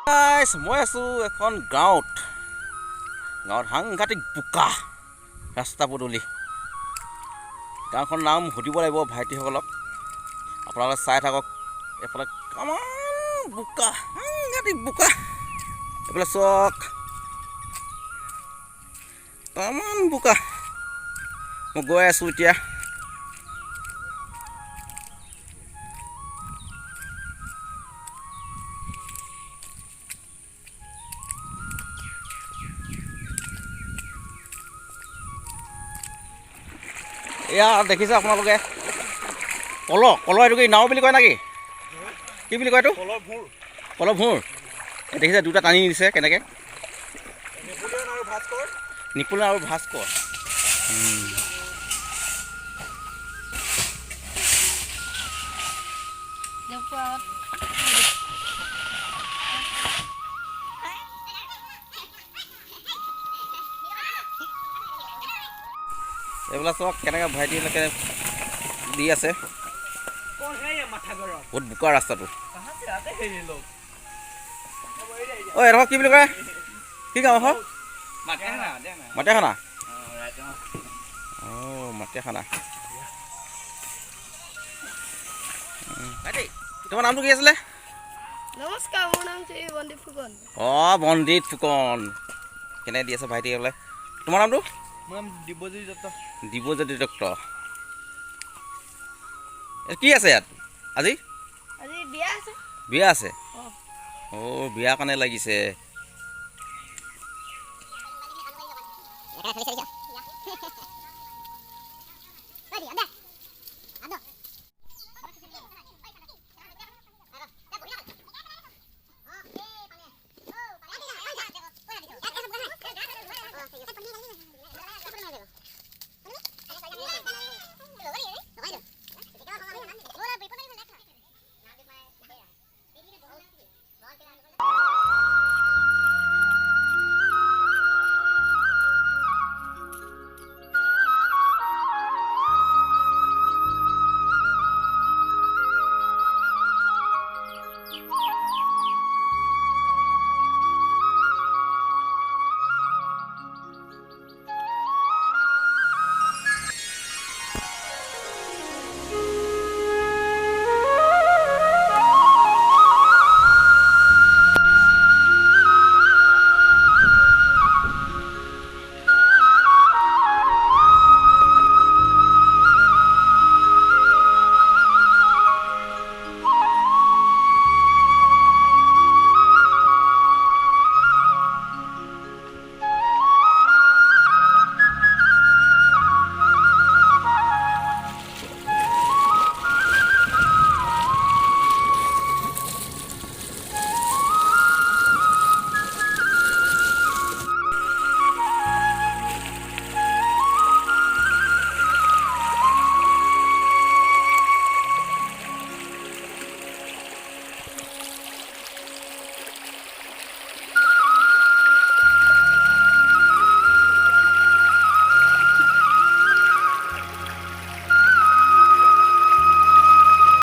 মই আছোঁ এখন গাঁৱত সাংঘাতিক বোকা ৰাস্তা পদূলি। গাঁওখনৰ নাম সুধিব লাগিব ভাইটিসকলক। আপোনালোকে চাই থাকক। এইফালে কামান বোকা, সাংঘাতিক বোকা। এইফালে চক কামান বোকা। মই গৈ আছোঁ এতিয়া। এয়া দেখিছে আপোনালোকে কল এইটো কি নাও বুলি কয় নেকি? কি বুলি কয় এইটো? কলৰ ভোৰ। দেখিছে দুটা টানি দিছে কেনেকৈ। নেপোলিয়ন আৰু ভাস্কৰ। এইবিলাক চব কেনেকৈ ভাইটিলৈকে দি আছে। বহুত বোকা ৰাস্তাটো। ঐ এডোখৰ কি বুলি কয়? কি গাঁও হয়? মাটিয়াখানা। অঁ মাটিয়াখানা। ভাইটি তোমাৰ নামটো কি আছিলে? নমস্কাৰ, মোৰ নাম শ্ৰী বন্দীপ ফুকন। অঁ বন্দীপ ফুকন। কেনেকৈ দি আছে ভাইটি বোলে। তোমাৰ নামটো? মোৰ নাম দিব্যজ্যোতি দত্ত। দিব্যজ্যোতি দত্ত। কি আছে ইয়াত আজি? আজি বিয়া আছে। বিয়া আছে? অঁ বিয়া কাৰণে লাগিছে।